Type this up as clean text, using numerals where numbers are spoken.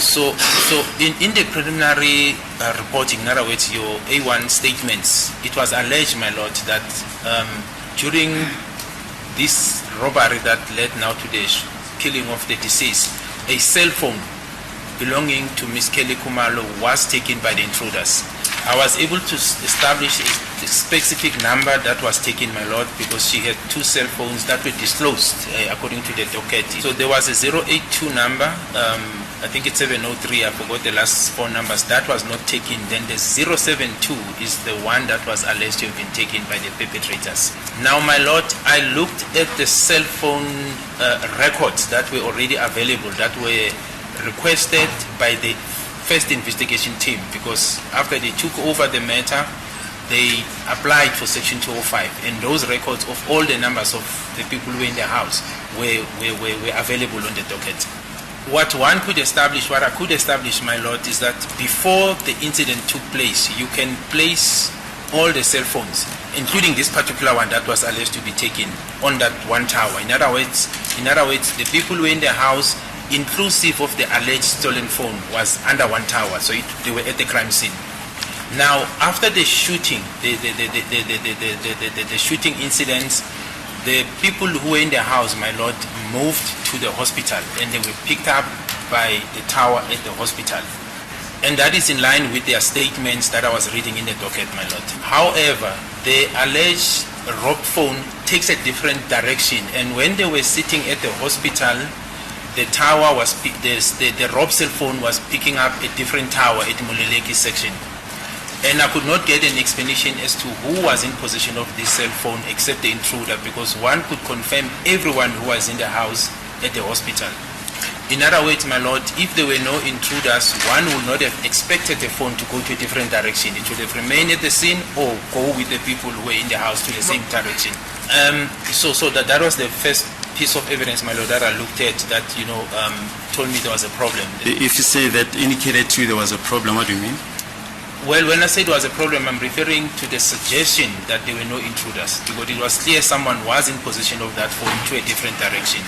So in the preliminary reporting, in other words, your A1 statements, it was alleged, my lord, that during this robbery that led now to the killing of the deceased, a cell phone belonging to Miss Kelly Khumalo was taken by the intruders. I was able to establish a specific number that was taken, my lord, because she had two cell phones that were disclosed according to the docket. So there was a 082 number, I think it's 703, I forgot the last four numbers, that was not taken. Then the 072 is the one that was alleged to have been taken by the perpetrators. Now, my lord, I looked at the cell phone records that were already available, that were requested by the first investigation team, because after they took over the matter, they applied for Section 205, and those records of all the numbers of the people who were in the house were available on the docket. What one could establish, what I could establish, my lord, is that before the incident took place, you can place all the cell phones, including this particular one that was alleged to be taken, on that one tower. In other words, the people who were in the house, inclusive of the alleged stolen phone, was under one tower, so they were at the crime scene. Now, after the shooting, the shooting incidents, the people who were in the house, my lord, moved to the hospital, and they were picked up by the tower at the hospital. And that is in line with their statements that I was reading in the docket, my lord. However, the alleged robbed phone takes a different direction, and when they were sitting at the hospital, the tower was the robbed cell phone was picking up a different tower at Moleleki section. And I could not get an explanation as to who was in possession of this cell phone except the intruder, because one could confirm everyone who was in the house at the hospital. In other words, my lord, if there were no intruders, one would not have expected the phone to go to a different direction. It would have remained at the scene or go with the people who were in the house to the same direction. So that was the first piece of evidence, my lord, that I looked at that, told me there was a problem. If you say that indicated to you there was a problem, what do you mean? Well, when I said it was a problem, I'm referring to the suggestion that there were no intruders, because it was clear someone was in possession of that phone to a different direction.